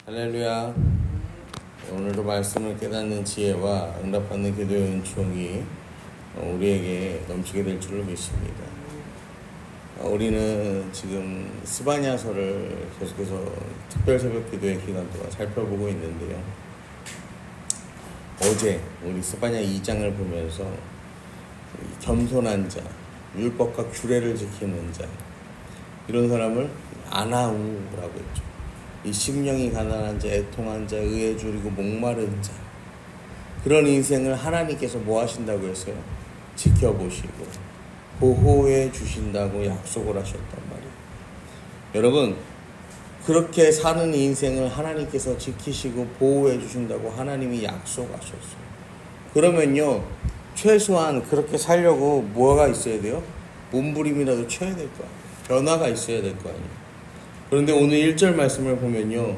할렐루야. 오늘도 말씀을 깨닫는 지혜와 응답받는 기도의 은총이 우리에게 넘치게 될 줄로 믿습니다. 우리는 지금 스바냐서를 계속해서 특별 새벽 기도의 기간 동안 살펴보고 있는데요. 어제 우리 스바냐 2장을 보면서 겸손한 자, 율법과 규례를 지키는 자, 이런 사람을 아나우라고 했죠. 이 심령이 가난한 자, 애통한 자, 의에 줄이고 목마른 자, 그런 인생을 하나님께서 뭐 하신다고 했어요? 지켜보시고 보호해 주신다고 약속을 하셨단 말이에요. 여러분, 그렇게 사는 인생을 하나님께서 지키시고 보호해 주신다고 하나님이 약속하셨어요. 그러면요, 최소한 그렇게 살려고 뭐가 있어야 돼요? 몸부림이라도 쳐야 될 거 아니에요. 변화가 있어야 될 거 아니에요. 그런데 오늘 1절 말씀을 보면요,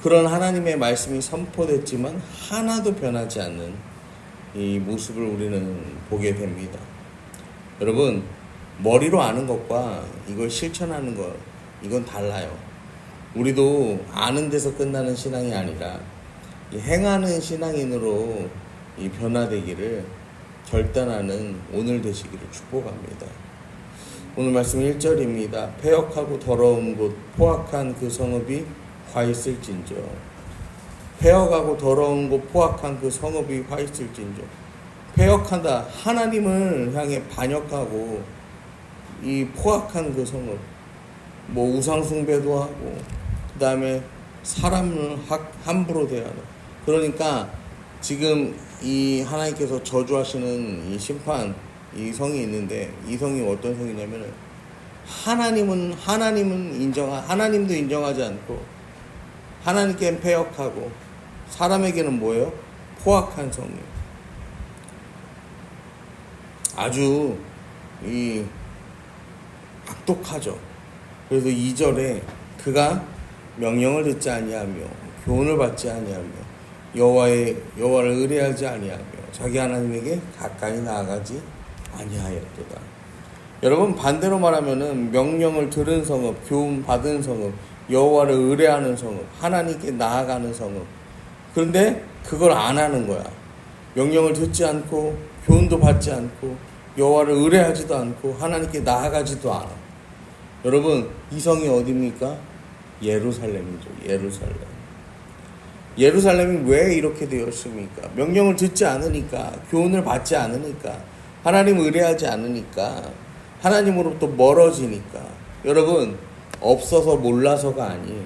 그런 하나님의 말씀이 선포됐지만 하나도 변하지 않는 이 모습을 우리는 보게 됩니다. 여러분, 머리로 아는 것과 이걸 실천하는 것, 이건 달라요. 우리도 아는 데서 끝나는 신앙이 아니라 행하는 신앙인으로 이 변화되기를 결단하는 오늘 되시기를 축복합니다. 오늘 말씀 1절입니다. 패역하고 더러운 곳 포악한 그 성읍이 화 있을진저. 패역하고 더러운 곳 포악한 그 성읍이 화 있을진저. 패역하다, 하나님을 향해 반역하고 이 포악한 그 성읍, 뭐 우상 숭배도 하고 그 다음에 사람을 함부로 대하는, 그러니까 지금 이 하나님께서 저주하시는 이 심판, 이 성이 있는데, 이 성이 어떤 성이냐면은 하나님도 인정하지 않고 하나님께는 패역하고 사람에게는 뭐예요? 포악한 성이에요. 아주 이 악독하죠. 그래서 2절에 그가 명령을 듣지 아니하며 교훈을 받지 아니하며 여호와를 의뢰하지 아니하며 자기 하나님에게 가까이 나아가지 아니하였도다. 여러분, 반대로 말하면은 명령을 들은 성읍, 교훈 받은 성읍, 여호와를 의뢰하는 성읍, 하나님께 나아가는 성읍. 그런데 그걸 안 하는 거야. 명령을 듣지 않고 교훈도 받지 않고 여호와를 의뢰하지도 않고 하나님께 나아가지도 않아. 여러분, 이 성이 어디입니까? 예루살렘이죠. 예루살렘이 왜 이렇게 되었습니까? 명령을 듣지 않으니까, 교훈을 받지 않으니까, 하나님을 의뢰하지 않으니까, 하나님으로부터 멀어지니까. 여러분, 없어서 몰라서가 아니에요.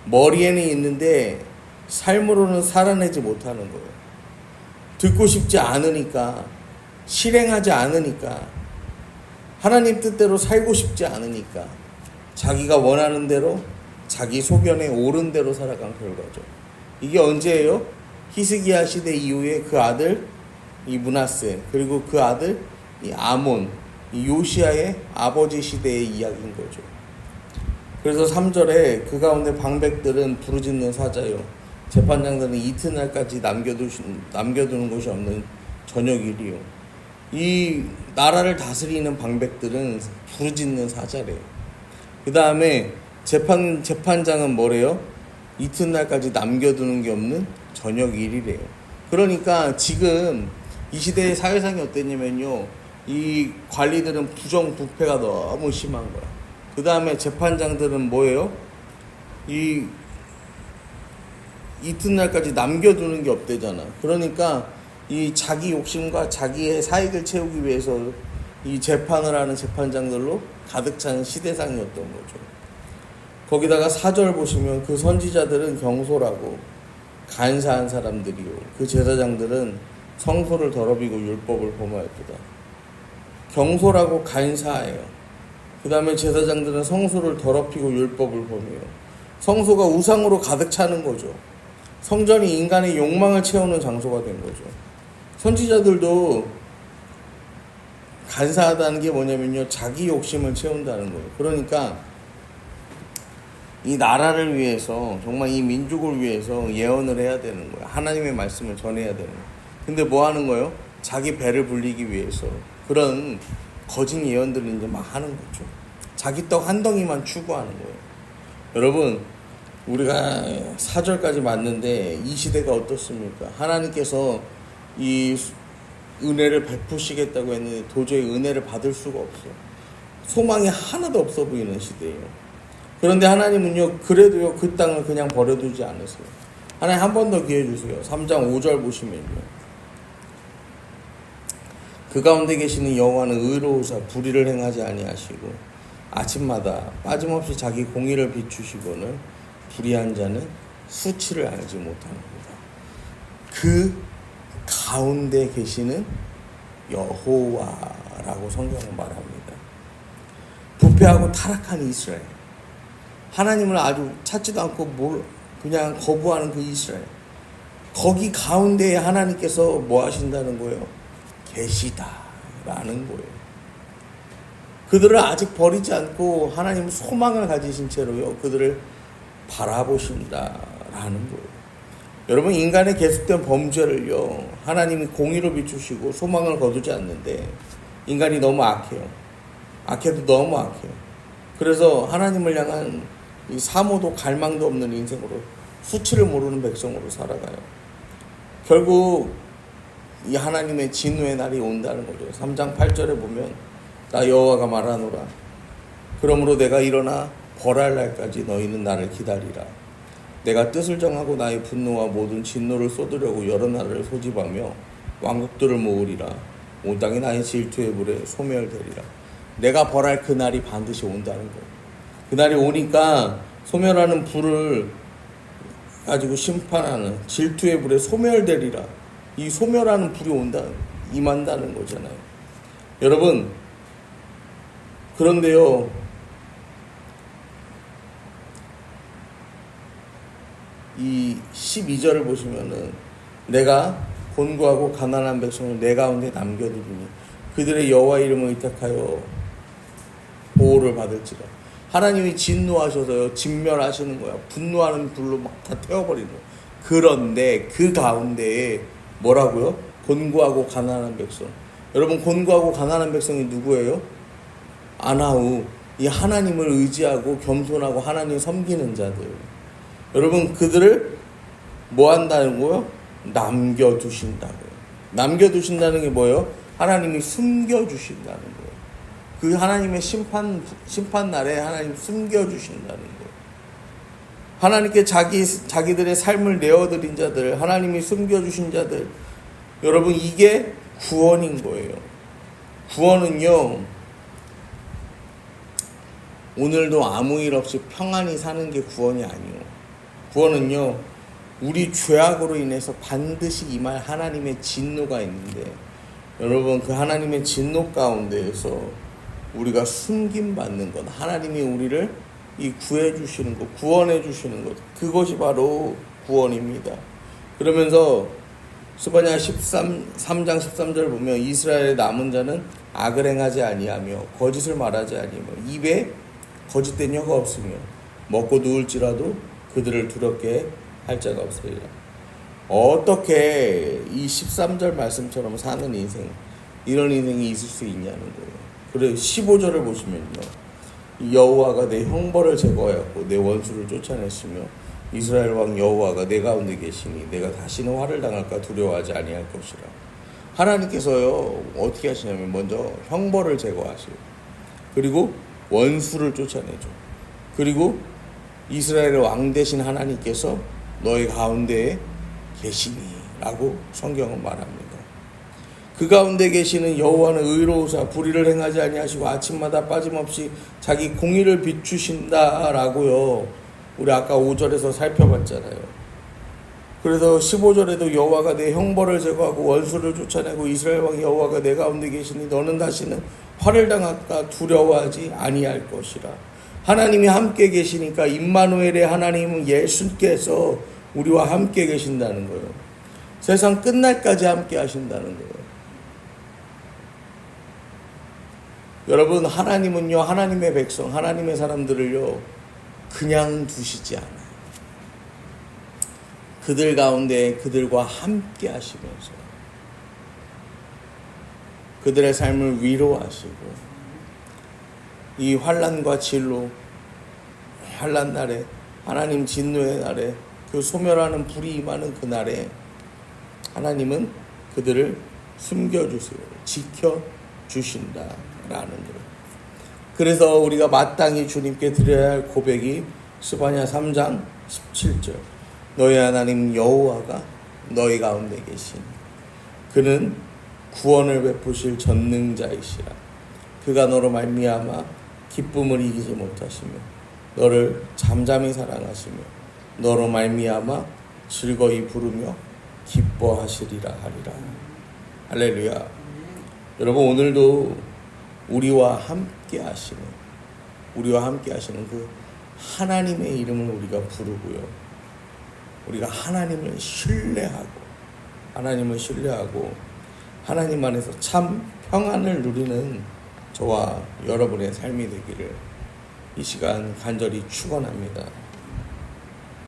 머리에는 있는데 삶으로는 살아내지 못하는 거예요. 듣고 싶지 않으니까, 실행하지 않으니까, 하나님 뜻대로 살고 싶지 않으니까, 자기가 원하는 대로, 자기 소견에 옳은 대로 살아간 결과죠. 이게 언제예요? 히스기야 시대 이후에 그 아들 이 므낫세, 그리고 그 아들 이 아몬, 이 요시야의 아버지 시대의 이야기인 거죠. 그래서 3절에 그 가운데 방백들은 부르짖는 사자요, 재판장들은 이튿날까지 남겨두는 곳이 없는 저녁일이요. 이 나라를 다스리는 방백들은 부르짖는 사자래요. 그 다음에 재판장은 뭐래요? 이튿날까지 남겨두는 게 없는 저녁일이래요. 그러니까 지금 이 시대의 사회상이 어땠냐면요, 이 관리들은 부정부패가 너무 심한 거야. 그 다음에 재판장들은 뭐예요? 이 이튿날까지 남겨두는 게 없대잖아. 그러니까 이 자기 욕심과 자기의 사익을 채우기 위해서 이 재판을 하는 재판장들로 가득 찬 시대상이었던 거죠. 거기다가 4절 보시면 그 선지자들은 경솔하고 간사한 사람들이요, 그 제사장들은 성소를 더럽히고 율법을 범하였도다. 경솔하고 간사해요. 그 다음에 제사장들은 성소를 더럽히고 율법을 범해요. 성소가 우상으로 가득 차는 거죠. 성전이 인간의 욕망을 채우는 장소가 된 거죠. 선지자들도 간사하다는 게 뭐냐면요, 자기 욕심을 채운다는 거예요. 그러니까 이 나라를 위해서, 정말 이 민족을 위해서 예언을 해야 되는 거예요. 하나님의 말씀을 전해야 되는 거예요. 근데 뭐 하는 거예요? 자기 배를 불리기 위해서 그런 거짓 예언들을 이제 막 하는 거죠. 자기 떡 한 덩이만 추구하는 거예요. 여러분, 우리가 4절까지 맞는데 이 시대가 어떻습니까? 하나님께서 이 은혜를 베푸시겠다고 했는데 도저히 은혜를 받을 수가 없어. 소망이 하나도 없어 보이는 시대예요. 그런데 하나님은요, 그래도요, 그 땅을 그냥 버려두지 않으세요. 하나님 한 번 더 기회 주세요. 3장 5절 보시면요. 그 가운데 계시는 여호와는 의로우사 불의를 행하지 아니하시고 아침마다 빠짐없이 자기 공의를 비추시거늘 불의한 자는 수치를 알지 못합니다. 그 가운데 계시는 여호와라고 성경은 말합니다. 부패하고 타락한 이스라엘, 하나님을 아주 찾지도 않고 그냥 거부하는 그 이스라엘, 거기 가운데에 하나님께서 뭐 하신다는 거예요? 계시다라는 거예요. 그들을 아직 버리지 않고 하나님 소망을 가지신 채로요, 그들을 바라보신다라는 거예요. 여러분, 인간의 계속된 범죄를요, 하나님이 공의로 비추시고 소망을 거두지 않는데 인간이 너무 악해요. 악해도 너무 악해요. 그래서 하나님을 향한 이 사모도 갈망도 없는 인생으로, 수치를 모르는 백성으로 살아가요. 결국 이 하나님의 진노의 날이 온다는 거죠. 3장 8절에 보면 나 여호와가 말하노라. 그러므로 내가 일어나 벌할 날까지 너희는 나를 기다리라. 내가 뜻을 정하고 나의 분노와 모든 진노를 쏟으려고 여러 나라를 소집하며 왕국들을 모으리라. 온 땅이 나의 질투의 불에 소멸되리라. 내가 벌할 그 날이 반드시 온다는 거예요. 그 날이 오니까 소멸하는 불을 가지고 심판하는 질투의 불에 소멸되리라. 이 소멸하는 불이 임한다는 거잖아요. 여러분, 그런데요, 이 12절을 보시면은 내가 곤고하고 가난한 백성을 내 가운데 남겨두리니 그들의 여호와 이름을 의탁하여 보호를 받을지라. 하나님이 진노하셔서요, 진멸하시는 거야. 분노하는 불로 막 다 태워버리는 거야. 그런데 그 가운데에 뭐라고요? 곤고하고 가난한 백성. 여러분, 곤고하고 가난한 백성이 누구예요? 아나우, 이 하나님을 의지하고 겸손하고 하나님 섬기는 자들. 여러분, 그들을 뭐 한다는 거예요? 남겨두신다고요. 남겨두신다는 게 뭐예요? 하나님이 숨겨주신다는 거예요. 그 하나님의 심판 날에 하나님 숨겨주신다는 거예요. 하나님께 자기들의 삶을 내어드린 자들, 하나님이 숨겨주신 자들, 여러분, 이게 구원인 거예요. 구원은요, 오늘도 아무 일 없이 평안히 사는 게 구원이 아니에요. 구원은요, 우리 죄악으로 인해서 반드시 임할 하나님의 진노가 있는데, 여러분, 그 하나님의 진노 가운데에서 우리가 숨김받는 것, 하나님이 우리를 구해 주시는 것, 구원해 주시는 것, 그것이 바로 구원입니다. 그러면서 스바냐 3장 13절 보면 이스라엘의 남은 자는 악을 행하지 아니하며 거짓을 말하지 아니하며 입에 거짓된 혀가 없으며 먹고 누울지라도 그들을 두렵게 할 자가 없으리라. 어떻게 이 13절 말씀처럼 사는 인생, 이런 인생이 있을 수 있냐는 거예요. 그래 15절을 보시면요, 여호와가 내 형벌을 제거하였고 내 원수를 쫓아냈으며 이스라엘 왕 여호와가 내 가운데 계시니 내가 다시는 화를 당할까 두려워하지 아니할 것이라. 하나님께서요, 어떻게 하시냐면 먼저 형벌을 제거하시고, 그리고 원수를 쫓아내죠. 그리고 이스라엘의 왕 되신 하나님께서 너희 가운데에 계시니 라고 성경은 말합니다. 그 가운데 계시는 여호와는 의로우사 불의를 행하지 아니하시고 아침마다 빠짐없이 자기 공의를 비추신다라고요. 우리 아까 5절에서 살펴봤잖아요. 그래서 15절에도 여호와가 내 형벌을 제거하고 원수를 쫓아내고 이스라엘 왕 여호와가 내 가운데 계시니 너는 다시는 화를 당할까 두려워하지 아니할 것이라. 하나님이 함께 계시니까 임마누엘의 하나님은 예수께서 우리와 함께 계신다는 거예요. 세상 끝날까지 함께 하신다는 거예요. 여러분, 하나님은요, 하나님의 백성, 하나님의 사람들을요, 그냥 두시지 않아요. 그들 가운데 그들과 함께 하시면서 그들의 삶을 위로하시고, 이 환난과 진로, 환난 날에 하나님 진노의 날에 그 소멸하는 불이 임하는 그 날에 하나님은 그들을 숨겨주세요. 지켜주신다라는 거예요. 그래서 우리가 마땅히 주님께 드려야 할 고백이 스바냐 3장 17절 너희 하나님 여호와가 너희 가운데 계신 그는 구원을 베푸실 전능자이시라. 그가 너로 말미암아 기쁨을 이기지 못하시며 너를 잠잠히 사랑하시며 너로 말미암아 즐거이 부르며 기뻐하시리라 하리라. 할렐루야. 여러분, 오늘도 우리와 함께 하시는 그 하나님의 이름을 우리가 부르고요. 우리가 하나님을 신뢰하고 하나님 안에서 참 평안을 누리는 저와 여러분의 삶이 되기를 이 시간 간절히 축원합니다.